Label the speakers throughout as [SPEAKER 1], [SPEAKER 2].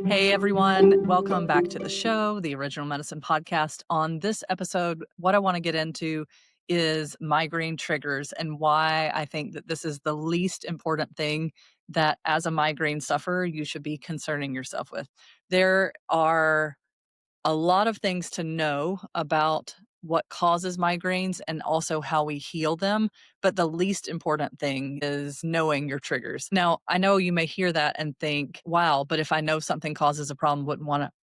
[SPEAKER 1] Hey everyone, welcome back to the show, the Original Medicine Podcast. On this episode, what I want to get into is migraine triggers and why I think that this is the least important thing that as a migraine sufferer you should be concerning yourself with. There are a lot of things to know about what causes migraines and also how we heal them, but the least important thing is knowing your triggers. Now, I know you may hear that and think, wow, but if I know something causes a problem,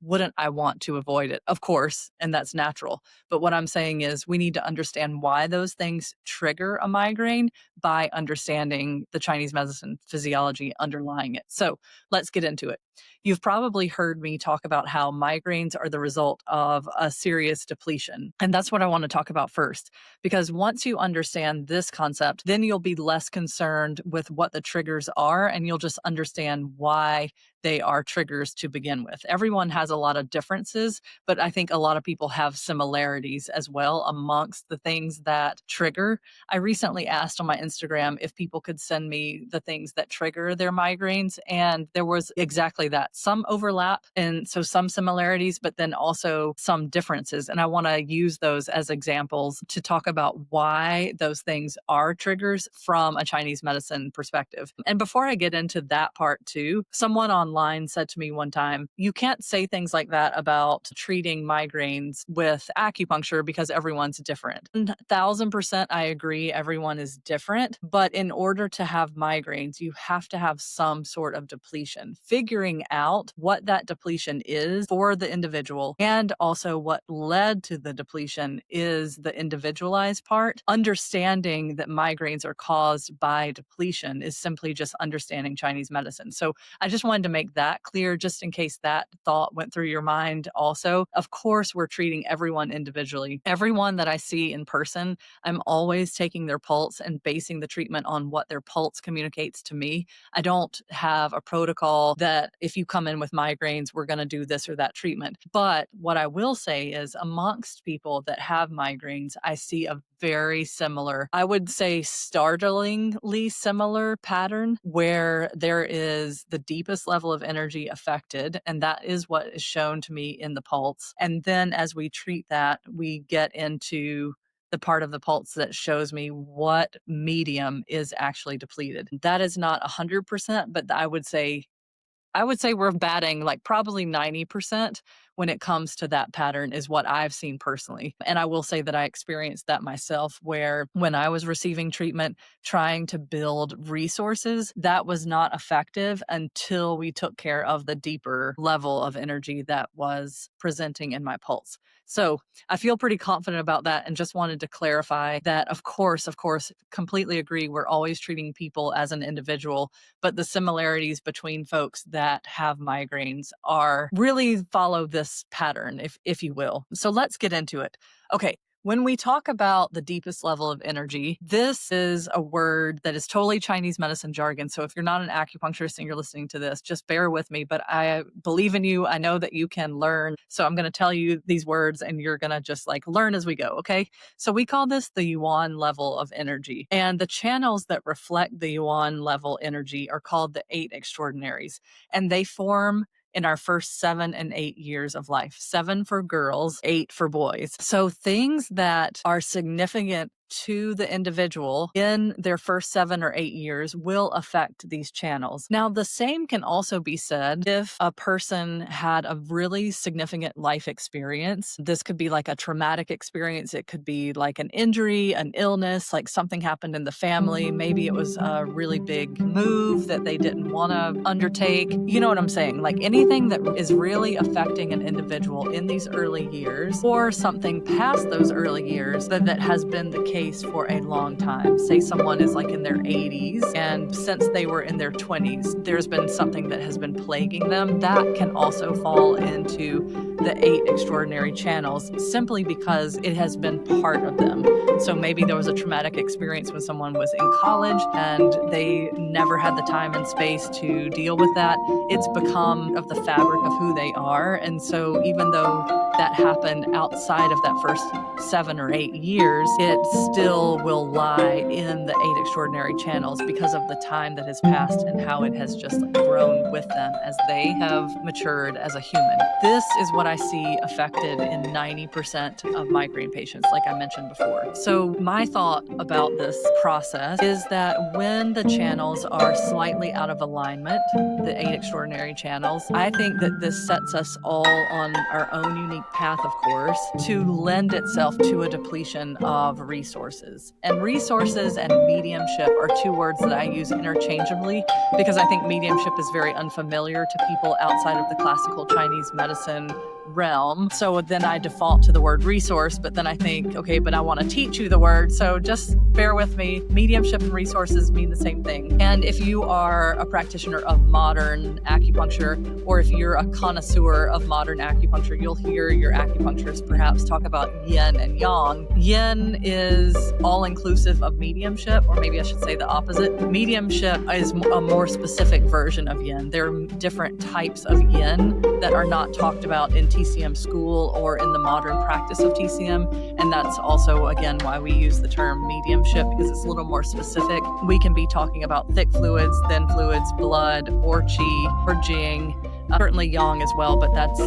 [SPEAKER 1] wouldn't I want to avoid it? Of course, and that's natural. But what I'm saying is we need to understand why those things trigger a migraine by understanding the Chinese medicine physiology underlying it. So let's get into it. You've probably heard me talk about how migraines are the result of a serious depletion. And that's what I want to talk about first, because once you understand this concept, then you'll be less concerned with what the triggers are and you'll just understand why they are triggers to begin with. Everyone has a lot of differences, but I think a lot of people have similarities as well amongst the things that trigger. I recently asked on my Instagram if people could send me the things that trigger their migraines, and there was exactly that. Some overlap, and so some similarities, but then also some differences. And I want to use those as examples to talk about why those things are triggers from a Chinese medicine perspective. And before I get into that part too, someone online said to me one time, you can't say things like that about treating migraines with acupuncture because everyone's different. 1000% I agree, everyone is different. But in order to have migraines, you have to have some sort of depletion. Figuring out what that depletion is for the individual and also what led to the depletion is the individualized part. Understanding that migraines are caused by depletion is simply just understanding Chinese medicine. So I just wanted to make that clear just in case that thought went through your mind also. Of course, we're treating everyone individually. Everyone that I see in person, I'm always taking their pulse and basing the treatment on what their pulse communicates to me. I don't have a protocol that if you come in with migraines, we're going to do this or that treatment. But what I will say is amongst people that have migraines, I see a very similar, I would say startlingly similar pattern where there is the deepest level of energy affected. And that is what is shown to me in the pulse. And then as we treat that, we get into the part of the pulse that shows me what medium is actually depleted. That is not 100%, but I would say we're batting like probably 90% when it comes to that pattern is what I've seen personally. And I will say that I experienced that myself where when I was receiving treatment, trying to build resources, that was not effective until we took care of the deeper level of energy that was presenting in my pulse. So I feel pretty confident about that and just wanted to clarify that, of course, completely agree. We're always treating people as an individual, but the similarities between folks that have migraines are really follow this pattern, if you will. So let's get into it. Okay. When we talk about the deepest level of energy, this is a word that is totally Chinese medicine jargon. So if you're not an acupuncturist and you're listening to this, just bear with me. But I believe in you. I know that you can learn. So I'm going to tell you these words and you're going to just like learn as we go. Okay. So we call this the yuan level of energy. And the channels that reflect the yuan level energy are called the 8 extraordinaries. And they form in our first 7 and 8 years of life. 7 for girls, 8 for boys. So things that are significant to the individual in their first 7 or 8 years will affect these channels. Now, the same can also be said if a person had a really significant life experience. This could be like a traumatic experience. It could be like an injury, an illness, like something happened in the family. Maybe it was a really big move that they didn't want to undertake. You know what I'm saying? Like anything that is really affecting an individual in these early years or something past those early years that has been the case for a long time. Say someone is like in their 80s and since they were in their 20s, there's been something that has been plaguing them. That can also fall into the 8 extraordinary channels simply because it has been part of them. So maybe there was a traumatic experience when someone was in college and they never had the time and space to deal with that. It's become of the fabric of who they are. And so even though that happened outside of that first 7 or 8 years, it's still will lie in the 8 extraordinary channels because of the time that has passed and how it has just like grown with them as they have matured as a human. This is what I see affected in 90% of migraine patients, like I mentioned before. So my thought about this process is that when the channels are slightly out of alignment, the 8 extraordinary channels, I think that this sets us all on our own unique path, of course, to lend itself to a depletion of resources. And resources and mediumship are two words that I use interchangeably because I think mediumship is very unfamiliar to people outside of the classical Chinese medicine realm. So then I default to the word resource, but then I think, okay, but I want to teach you the word. So just bear with me. Mediumship and resources mean the same thing. And if you are a practitioner of modern acupuncture, or if you're a connoisseur of modern acupuncture, you'll hear your acupuncturist perhaps talk about yin and yang. Yin is all inclusive of mediumship, or maybe I should say the opposite. Mediumship is a more specific version of yin. There are different types of yin that are not talked about in TCM school or in the modern practice of TCM. And that's also, again, why we use the term mediumship, because it's a little more specific. We can be talking about thick fluids, thin fluids, blood, or qi, or jing, certainly yang as well, but that's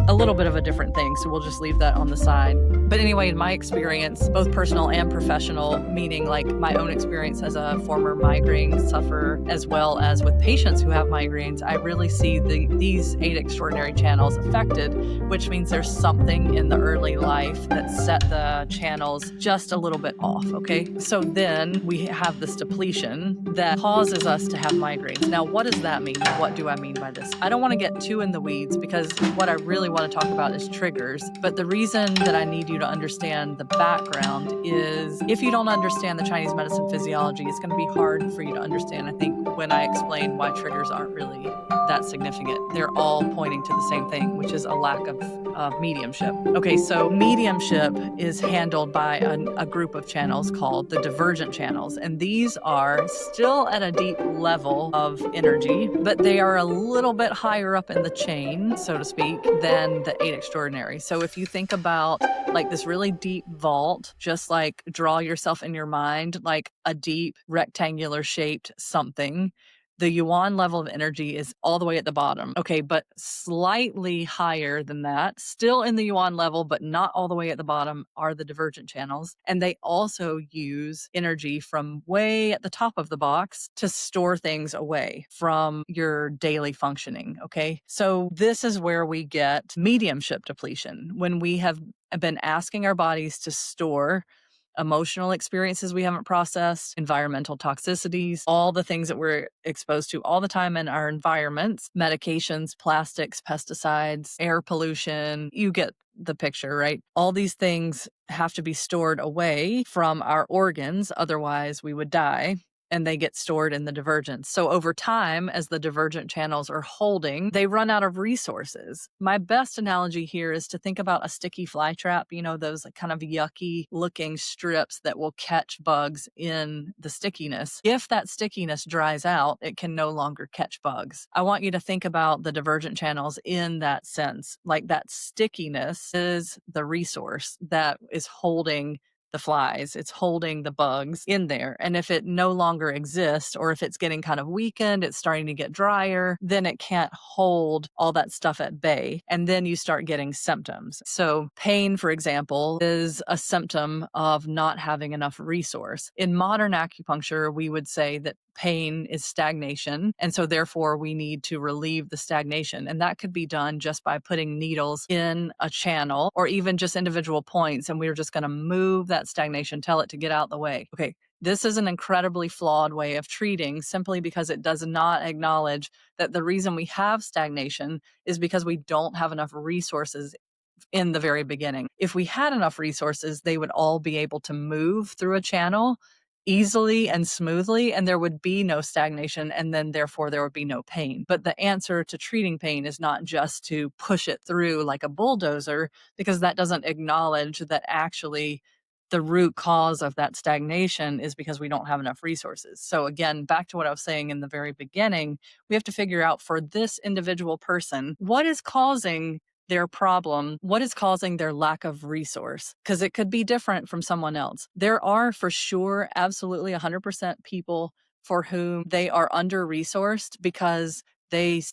[SPEAKER 1] a little bit of a different thing, so we'll just leave that on the side. But anyway, in my experience, both personal and professional, meaning like my own experience as a former migraine sufferer, as well as with patients who have migraines, I really see these 8 extraordinary channels affected, which means there's something in the early life that set the channels just a little bit off, okay? So then we have this depletion that causes us to have migraines. Now, what does that mean? What do I mean by this? I don't want to get too in the weeds because what I really want to talk about is triggers. But the reason that I need you to understand the background is if you don't understand the Chinese medicine physiology, it's going to be hard for you to understand, I think, when I explain why triggers aren't really that significant. They're all pointing to the same thing, which is a lack of mediumship. Okay, so mediumship is handled by a group of channels called the divergent channels. And these are still at a deep level of energy, but they are a little bit higher up in the chain, so to speak, than the 8 extraordinary. So if you think about like this really deep vault, just like draw yourself in your mind like a deep rectangular shaped something. The yuan level of energy is all the way at the bottom. Okay, but slightly higher than that, still in the yuan level, but not all the way at the bottom, are the divergent channels. And they also use energy from way at the top of the box to store things away from your daily functioning. Okay, so this is where we get mediumship depletion, when we have been asking our bodies to store emotional experiences we haven't processed, environmental toxicities, all the things that we're exposed to all the time in our environments, medications, plastics, pesticides, air pollution. You get the picture, right? All these things have to be stored away from our organs, otherwise we would die. And they get stored in the divergence. So over time, as the divergent channels are holding, they run out of resources. My best analogy here is to think about a sticky fly trap, you know, those kind of yucky looking strips that will catch bugs in the stickiness. If that stickiness dries out, it can no longer catch bugs. I want you to think about the divergent channels in that sense. Like that stickiness is the resource that is holding the flies, it's holding the bugs in there. And if it no longer exists, or if it's getting kind of weakened, it's starting to get drier, then it can't hold all that stuff at bay. And then you start getting symptoms. So pain, for example, is a symptom of not having enough resource. In modern acupuncture, we would say that pain is stagnation. And so therefore we need to relieve the stagnation. And that could be done just by putting needles in a channel or even just individual points. And we're just going to move that stagnation, tell it to get out the way. Okay. This is an incredibly flawed way of treating simply because it does not acknowledge that the reason we have stagnation is because we don't have enough resources in the very beginning. If we had enough resources, they would all be able to move through a channel easily and smoothly, and there would be no stagnation, and then therefore there would be no pain. But the answer to treating pain is not just to push it through like a bulldozer, because that doesn't acknowledge that actually the root cause of that stagnation is because we don't have enough resources. So again, back to what I was saying in the very beginning, we have to figure out for this individual person, what is causing their problem, what is causing their lack of resource, because it could be different from someone else. There are for sure, absolutely 100% people for whom they are under resourced because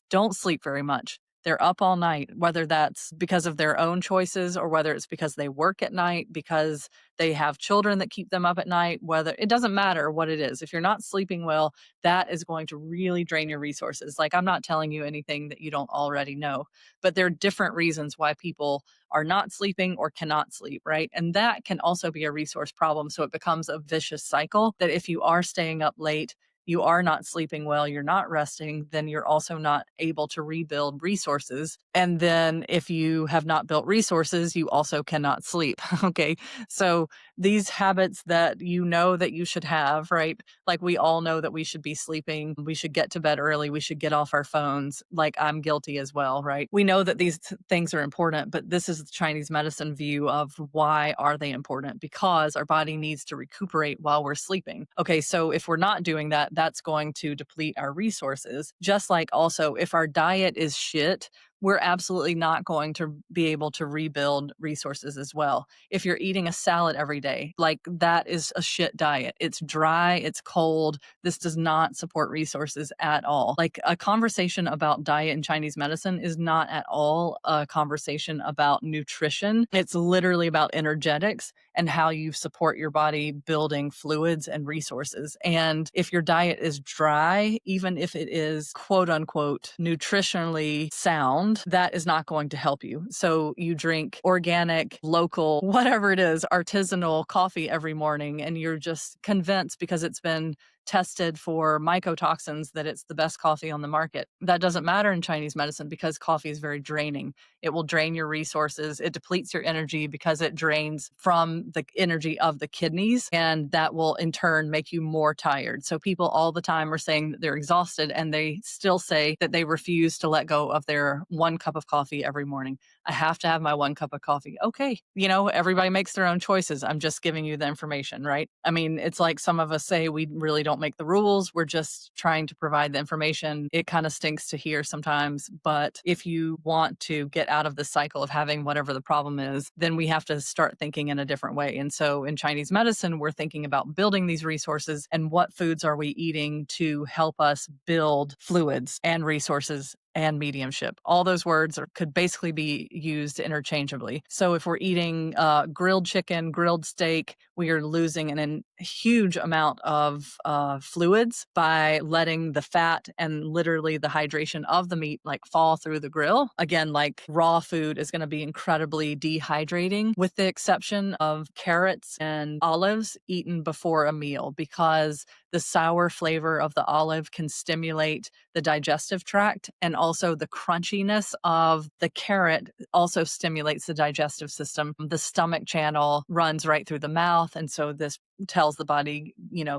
[SPEAKER 1] don't sleep very much. They're up all night, whether that's because of their own choices or whether it's because they work at night, because they have children that keep them up at night, whether it doesn't matter what it is. If you're not sleeping well, that is going to really drain your resources. Like, I'm not telling you anything that you don't already know, but there are different reasons why people are not sleeping or cannot sleep, right? And that can also be a resource problem. So it becomes a vicious cycle that if you are staying up late, you are not sleeping well, you're not resting, then you're also not able to rebuild resources. And then if you have not built resources, you also cannot sleep. Okay. So these habits that you know that you should have, right? Like, we all know that we should be sleeping, we should get to bed early, we should get off our phones. Like, I'm guilty as well, right? We know that these things are important, but this is the Chinese medicine view of why are they important? Because our body needs to recuperate while we're sleeping. Okay, so if we're not doing that, that's going to deplete our resources. Just like also, if our diet is shit, we're absolutely not going to be able to rebuild resources as well. If you're eating a salad every day, like, that is a shit diet. It's dry, it's cold. This does not support resources at all. Like, a conversation about diet in Chinese medicine is not at all a conversation about nutrition. It's literally about energetics and how you support your body building fluids and resources. And if your diet is dry, even if it is quote unquote nutritionally sound, that is not going to help you. So you drink organic, local, whatever it is, artisanal coffee every morning, and you're just convinced because it's been tested for mycotoxins that it's the best coffee on the market. That doesn't matter in Chinese medicine because coffee is very draining. It will drain your resources. It depletes your energy because it drains from the energy of the kidneys, and that will in turn make you more tired. So people all the time are saying that they're exhausted, and they still say that they refuse to let go of their 1 cup of coffee every morning. I have to have my 1 cup of coffee. Okay. Everybody makes their own choices. I'm just giving you the information, right? I mean, it's like some of us say we really don't make the rules. We're just trying to provide the information. It kind of stinks to hear sometimes, but if you want to get out of the cycle of having whatever the problem is, then we have to start thinking in a different way. And so in Chinese medicine, we're thinking about building these resources and what foods are we eating to help us build fluids and resources and mediumship. All those words could basically be used interchangeably. So if we're eating grilled chicken, grilled steak, we are losing a huge amount of fluids by letting the fat and literally the hydration of the meat like fall through the grill. Again, like, raw food is going to be incredibly dehydrating, with the exception of carrots and olives eaten before a meal, because the sour flavor of the olive can stimulate the digestive tract, and also the crunchiness of the carrot also stimulates the digestive system. The stomach channel runs right through the mouth, and so this tells the body,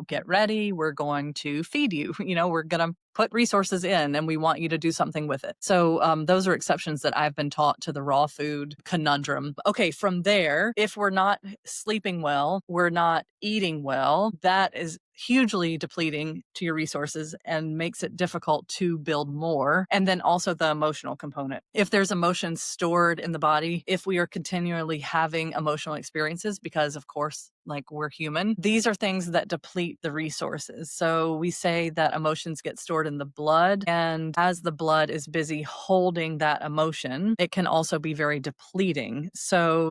[SPEAKER 1] get ready, we're going to feed you, we're going to put resources in and we want you to do something with it. So those are exceptions that I've been taught to the raw food conundrum. Okay, from there, if we're not sleeping well, we're not eating well, that is hugely depleting to your resources and makes it difficult to build more. And then also the emotional component. If there's emotions stored in the body, if we are continually having emotional experiences, because of course, like, we're human, these are things that deplete the resources. So we say that emotions get stored in the blood, and as the blood is busy holding that emotion, it can also be very depleting. So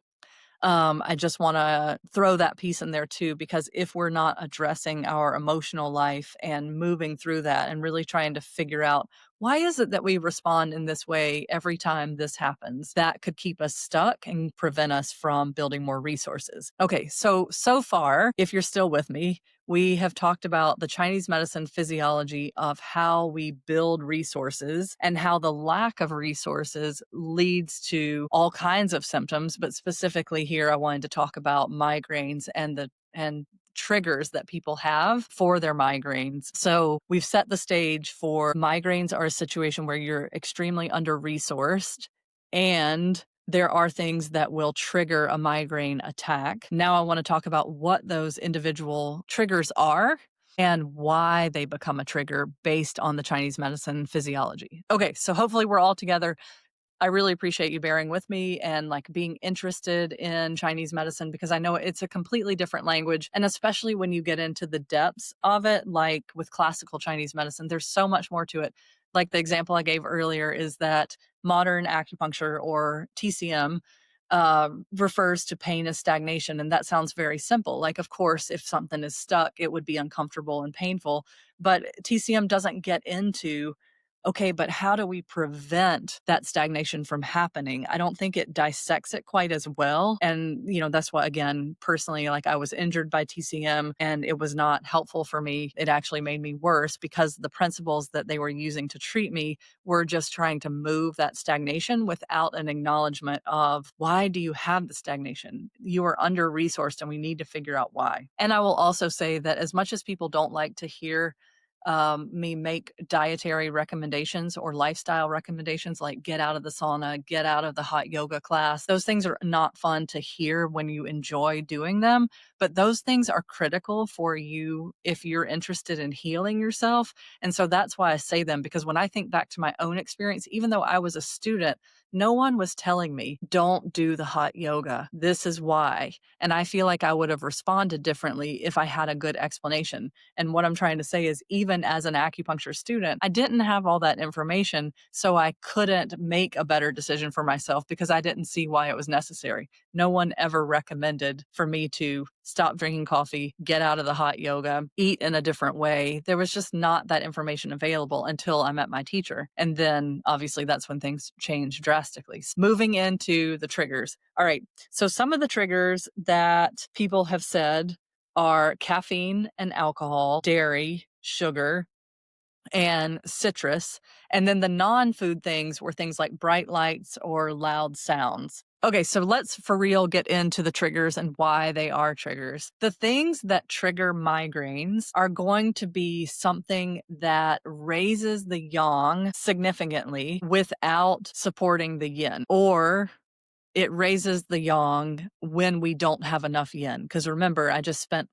[SPEAKER 1] I just want to throw that piece in there too, because if we're not addressing our emotional life and moving through that and really trying to figure out why is it that we respond in this way every time this happens, that could keep us stuck and prevent us from building more resources. Okay, so far, if you're still with me, we have talked about the Chinese medicine physiology of how we build resources and how the lack of resources leads to all kinds of symptoms. But specifically here, I wanted to talk about migraines and triggers that people have for their migraines. So we've set the stage for migraines are a situation where you're extremely under-resourced, and there are things that will trigger a migraine attack. Now I want to talk about what those individual triggers are and why they become a trigger based on the Chinese medicine physiology. Okay, so hopefully we're all together. I really appreciate you bearing with me and like being interested in Chinese medicine because I know it's a completely different language. And especially when you get into the depths of it, like with classical Chinese medicine, there's so much more to it. Like the example I gave earlier is that modern acupuncture or TCM refers to pain as stagnation. And that sounds very simple. Like, of course, if something is stuck, it would be uncomfortable and painful. But TCM doesn't get into okay, but how do we prevent that stagnation from happening? I don't think it dissects it quite as well. And, that's why, again, personally, like I was injured by TCM and it was not helpful for me. It actually made me worse because the principles that they were using to treat me were just trying to move that stagnation without an acknowledgement of why do you have the stagnation? You are under resourced and we need to figure out why. And I will also say that as much as people don't like to hear me make dietary recommendations or lifestyle recommendations like get out of the sauna, get out of the hot yoga class. Those things are not fun to hear when you enjoy doing them, but those things are critical for you if you're interested in healing yourself. And so that's why I say them because when I think back to my own experience, even though I was a student, no one was telling me, don't do the hot yoga. This is why. And I feel like I would have responded differently if I had a good explanation. And what I'm trying to say is, even as an acupuncture student, I didn't have all that information, so I couldn't make a better decision for myself because I didn't see why it was necessary. No one ever recommended for me to stop drinking coffee, get out of the hot yoga, eat in a different way. There was just not that information available until I met my teacher. And then obviously that's when things changed drastically. Moving into the triggers. All right. So some of the triggers that people have said are caffeine and alcohol, dairy, sugar, and citrus. And then the non-food things were things like bright lights or loud sounds. Okay, so let's for real get into the triggers and why they are triggers. The things that trigger migraines are going to be something that raises the yang significantly without supporting the yin, or it raises the yang when we don't have enough yin. Because remember, I just spent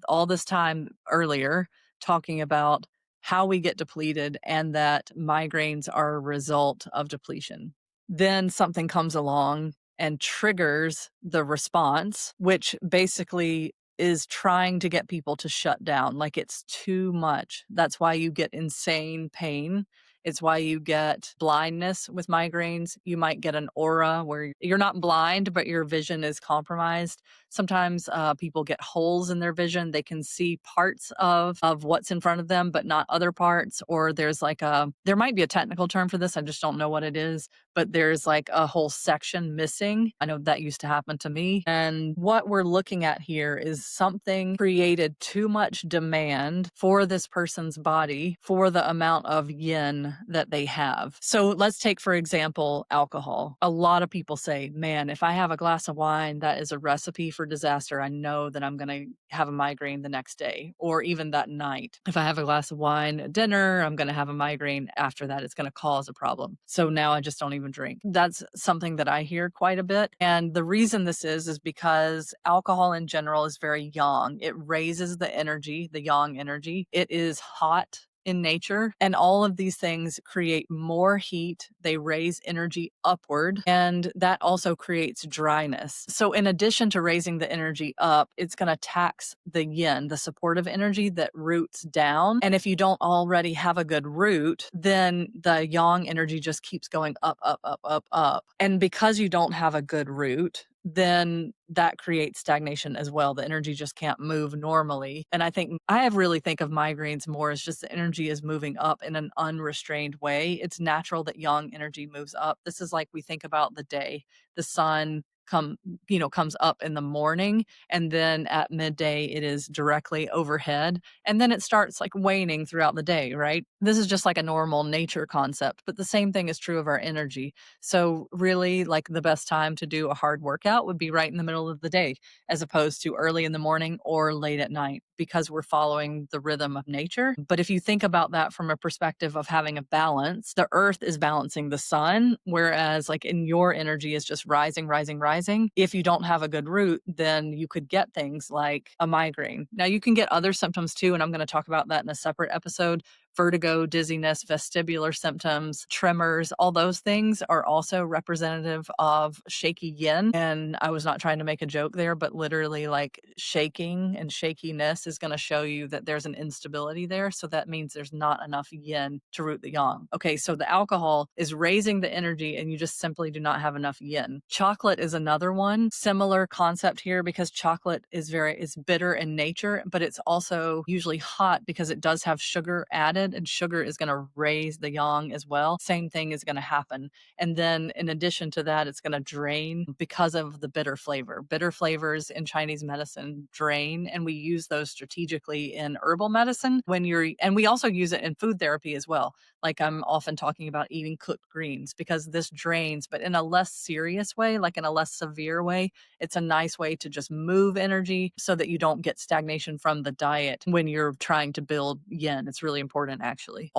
[SPEAKER 1] all this time earlier talking about how we get depleted and that migraines are a result of depletion. Then something comes along and triggers the response, which basically is trying to get people to shut down. Like it's too much. That's why you get insane pain. It's why you get blindness with migraines. You might get an aura where you're not blind, but your vision is compromised. Sometimes people get holes in their vision. They can see parts of what's in front of them, but not other parts. Or there's like there might be a technical term for this. I just don't know what it is, but there's like a whole section missing. I know that used to happen to me. And what we're looking at here is something created too much demand for this person's body for the amount of yin that they have. So let's take, for example, alcohol. A lot of people say, man, if I have a glass of wine, that is a recipe for disaster. I know that I'm going to have a migraine the next day or even that night. If I have a glass of wine at dinner, I'm going to have a migraine after that. It's going to cause a problem. So now I just don't even drink. That's something that I hear quite a bit. And the reason this is because alcohol in general is very yang. It raises the energy, the yang energy. It is hot in nature. And all of these things create more heat. They raise energy upward, and that also creates dryness. So in addition to raising the energy up, it's going to tax the yin, the supportive energy that roots down. And if you don't already have a good root, then the yang energy just keeps going up, up, up, up, up. And because you don't have a good root, then that creates stagnation as well. The energy just can't move normally. And I really think of migraines more as just the energy is moving up in an unrestrained way. It's natural that yang energy moves up. This is like we think about the day. The sun comes up in the morning, and then at midday it is directly overhead, and then it starts like waning throughout the day, right? This is just like a normal nature concept, but the same thing is true of our energy. So really, like the best time to do a hard workout would be right in the middle of the day as opposed to early in the morning or late at night, because we're following the rhythm of nature. But if you think about that from a perspective of having a balance, the earth is balancing the sun, whereas like in your energy is just rising, rising, rising. If you don't have a good root, then you could get things like a migraine. Now you can get other symptoms too, and I'm going to talk about that in a separate episode. vertigo, dizziness, vestibular symptoms, tremors, all those things are also representative of shaky yin. And I was not trying to make a joke there, but literally, like, shaking and shakiness is going to show you that there's an instability there. So that means there's not enough yin to root the yang. Okay, so the alcohol is raising the energy and you just simply do not have enough yin. Chocolate is another one. Similar concept here because chocolate is bitter in nature, but it's also usually hot because it does have sugar added, and sugar is going to raise the yang as well. Same thing is going to happen. And then in addition to that, it's going to drain because of the bitter flavor. Bitter flavors in Chinese medicine drain, and we use those strategically in herbal medicine and we also use it in food therapy as well. Like, I'm often talking about eating cooked greens because this drains, but in a less serious way, like in a less severe way. It's a nice way to just move energy so that you don't get stagnation from the diet when you're trying to build yin. It's really important, actually.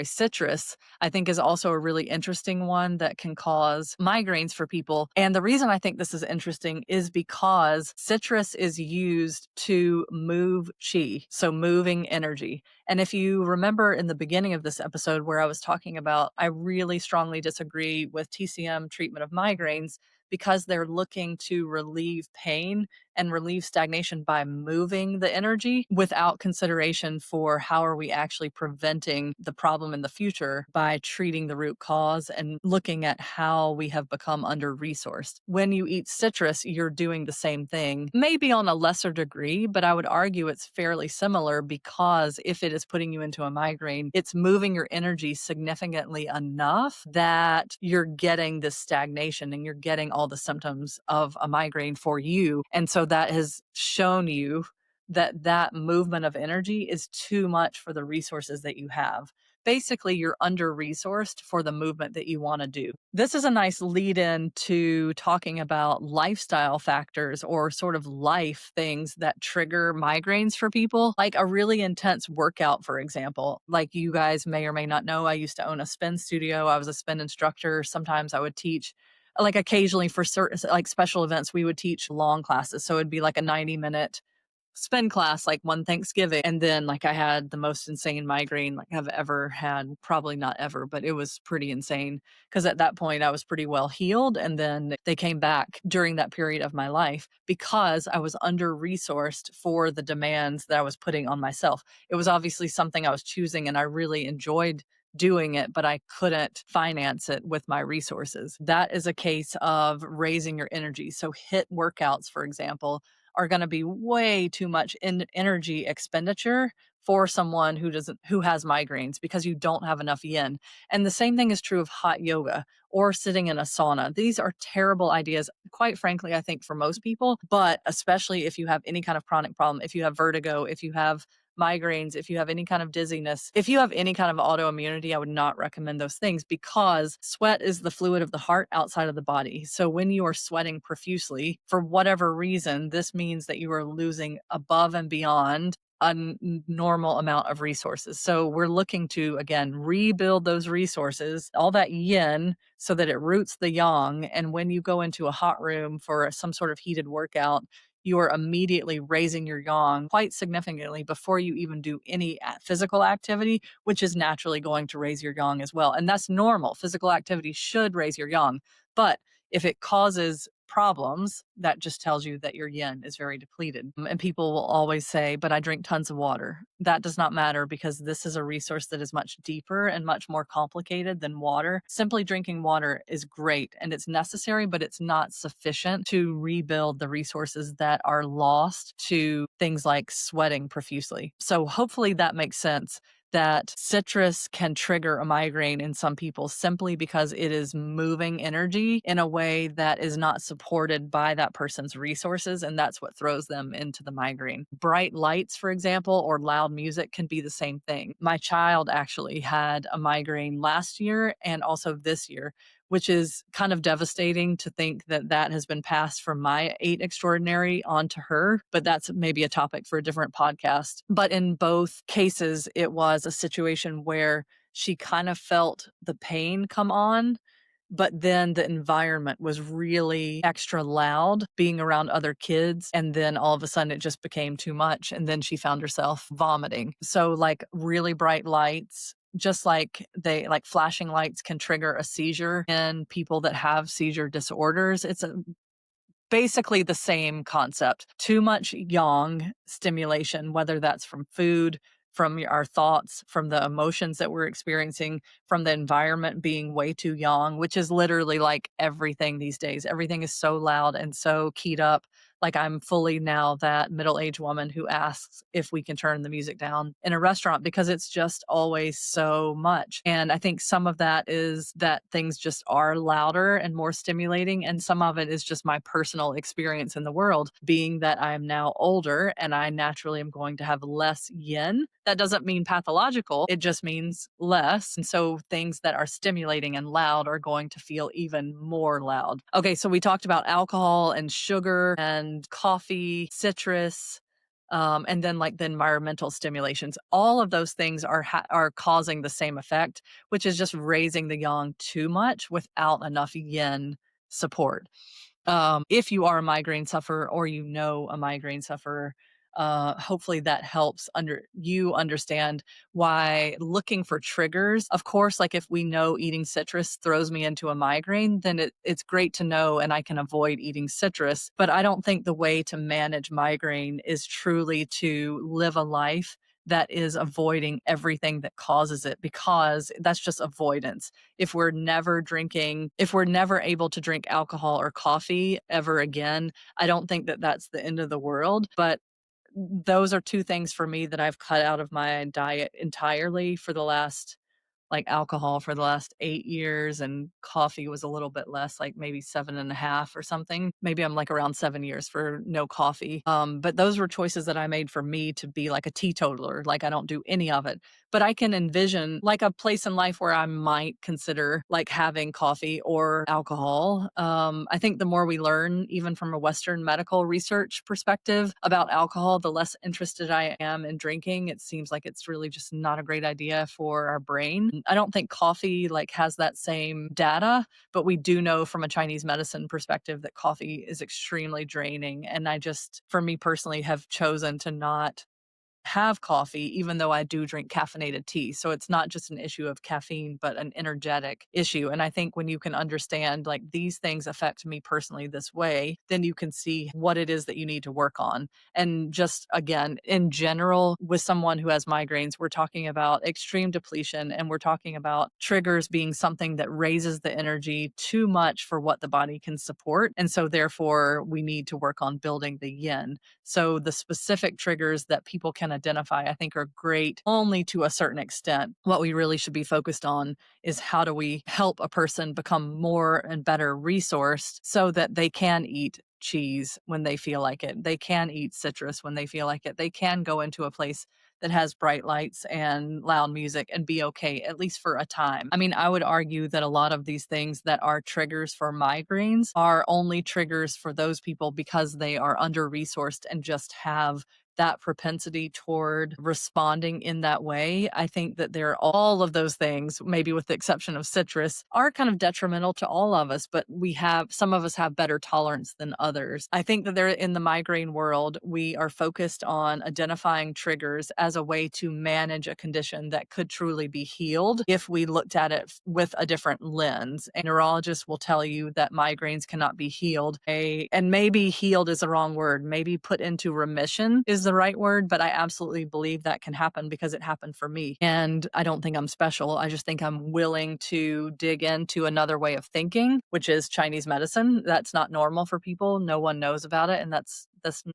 [SPEAKER 1] Citrus, I think, is also a really interesting one that can cause migraines for people. And the reason I think this is interesting is because citrus is used to move qi, so moving energy. And if you remember in the beginning of this episode where I was talking about, I really strongly disagree with TCM treatment of migraines because they're looking to relieve pain and relieve stagnation by moving the energy without consideration for how are we actually preventing the problem in the future by treating the root cause and looking at how we have become under-resourced. When you eat citrus, you're doing the same thing, maybe on a lesser degree, but I would argue it's fairly similar because if it is putting you into a migraine, it's moving your energy significantly enough that you're getting this stagnation and you're getting all the symptoms of a migraine for you. And so that has shown you that that movement of energy is too much for the resources that you have. Basically, you're under-resourced for the movement that you want to do. This is a nice lead in to talking about lifestyle factors or sort of life things that trigger migraines for people, like a really intense workout, for example. Like, you guys may or may not know, I used to own a spin studio. I was a spin instructor. Sometimes I would teach, like, occasionally for certain, like, special events, we would teach long classes. So it'd be like a 90-minute spin class, like one Thanksgiving. And then, like, I had the most insane migraine like I've ever had. Probably not ever, but it was pretty insane because at that point I was pretty well healed. And then they came back during that period of my life because I was under resourced for the demands that I was putting on myself. It was obviously something I was choosing and I really enjoyed doing it, but I couldn't finance it with my resources. That is a case of raising your energy. So HIIT workouts, for example, are going to be way too much energy expenditure for someone who has migraines because you don't have enough yin. And the same thing is true of hot yoga or sitting in a sauna. These are terrible ideas, quite frankly, I think, for most people, but especially if you have any kind of chronic problem, if you have vertigo, if you have migraines, if you have any kind of dizziness, if you have any kind of autoimmunity, I would not recommend those things because sweat is the fluid of the heart outside of the body. So when you are sweating profusely, for whatever reason, this means that you are losing above and beyond a normal amount of resources. So we're looking to, again, rebuild those resources, all that yin, so that it roots the yang. And when you go into a hot room for some sort of heated workout, you are immediately raising your yang quite significantly before you even do any physical activity, which is naturally going to raise your yang as well. And that's normal. Physical activity should raise your yang. But if it causes problems, that just tells you that your yin is very depleted. And people will always say, but I drink tons of water. That does not matter because this is a resource that is much deeper and much more complicated than water. Simply drinking water is great and it's necessary, but it's not sufficient to rebuild the resources that are lost to things like sweating profusely. So hopefully that makes sense, that citrus can trigger a migraine in some people simply because it is moving energy in a way that is not supported by that person's resources, and that's what throws them into the migraine. Bright lights, for example, or loud music can be the same thing. My child actually had a migraine last year and also this year, which is kind of devastating to think that that has been passed from my 8 extraordinary onto her, but that's maybe a topic for a different podcast. But in both cases, it was a situation where she kind of felt the pain come on but then the environment was really extra loud, being around other kids, and then all of a sudden it just became too much, and then she found herself vomiting. So, like, really bright lights, just like flashing lights can trigger a seizure in people that have seizure disorders. It's basically the same concept. Too much yang stimulation, whether that's from food, from our thoughts, from the emotions that we're experiencing, from the environment being way too yang, which is literally like everything these days. Everything is so loud and so keyed up. Like, I'm fully now that middle-aged woman who asks if we can turn the music down in a restaurant because it's just always so much. And I think some of that is that things just are louder and more stimulating. And some of it is just my personal experience in the world, being that I am now older and I naturally am going to have less yin. That doesn't mean pathological, it just means less. And so things that are stimulating and loud are going to feel even more loud. Okay, so we talked about alcohol and sugar and coffee, citrus, and then like the environmental stimulations. All of those things are causing the same effect, which is just raising the yang too much without enough yin support. If you are a migraine sufferer or you know a migraine sufferer, hopefully that helps you understand why looking for triggers. Of course, like if we know eating citrus throws me into a migraine, then it's great to know and I can avoid eating citrus. But I don't think the way to manage migraine is truly to live a life that is avoiding everything that causes it, because that's just avoidance. If we're never able to drink alcohol or coffee ever again, I don't think that that's the end of the world. But those are two things for me that I've cut out of my diet entirely for the last, like, alcohol for the last 8 years, and coffee was a little bit less, like maybe 7.5 or something. Maybe I'm like around 7 years for no coffee. But those were choices that I made for me to be like a teetotaler, like I don't do any of it. But I can envision like a place in life where I might consider like having coffee or alcohol. I think the more we learn, even from a Western medical research perspective about alcohol, the less interested I am in drinking. It seems like it's really just not a great idea for our brain. I don't think coffee like has that same data, but we do know from a Chinese medicine perspective that coffee is extremely draining. And I just, for me personally, have chosen to not have coffee, even though I do drink caffeinated tea. So it's not just an issue of caffeine, but an energetic issue. And I think when you can understand like these things affect me personally this way, then you can see what it is that you need to work on. And just again, in general, with someone who has migraines, we're talking about extreme depletion and we're talking about triggers being something that raises the energy too much for what the body can support. And so therefore, we need to work on building the yin. So the specific triggers that people can identify, I think, are great only to a certain extent. What we really should be focused on is how do we help a person become more and better resourced so that they can eat cheese when they feel like it. They can eat citrus when they feel like it. They can go into a place that has bright lights and loud music and be okay, at least for a time. I mean, I would argue that a lot of these things that are triggers for migraines are only triggers for those people because they are under resourced and just have that propensity toward responding in that way. I think that there are all of those things, maybe with the exception of citrus, are kind of detrimental to all of us, but some of us have better tolerance than others. I think that in the migraine world, we are focused on identifying triggers as a way to manage a condition that could truly be healed if we looked at it with a different lens. And neurologists will tell you that migraines cannot be healed. And maybe healed is the wrong word. Maybe put into remission is the right word, but I absolutely believe that can happen because it happened for me. And I don't think I'm special. I just think I'm willing to dig into another way of thinking, which is Chinese medicine. That's not normal for people. No one knows about it. And that's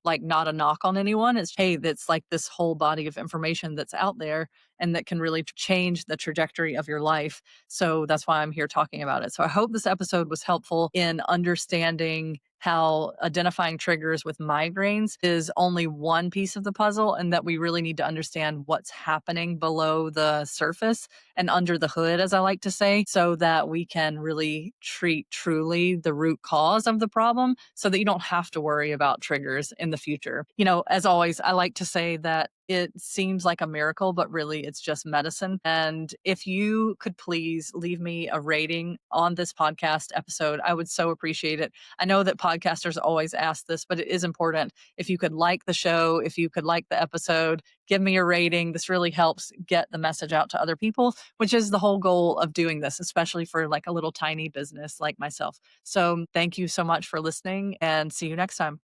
[SPEAKER 1] like not a knock on anyone. It's, hey, that's like this whole body of information that's out there and that can really change the trajectory of your life. So that's why I'm here talking about it. So I hope this episode was helpful in understanding how identifying triggers with migraines is only one piece of the puzzle, and that we really need to understand what's happening below the surface and under the hood, as I like to say, so that we can really treat truly the root cause of the problem so that you don't have to worry about triggers triggers in the future. As always, I like to say that it seems like a miracle, but really it's just medicine. And if you could please leave me a rating on this podcast episode, I would so appreciate it. I know that podcasters always ask this, but it is important. If you could like the show, if you could like the episode, give me a rating. This really helps get the message out to other people, which is the whole goal of doing this, especially for like a little tiny business like myself. So thank you so much for listening and see you next time.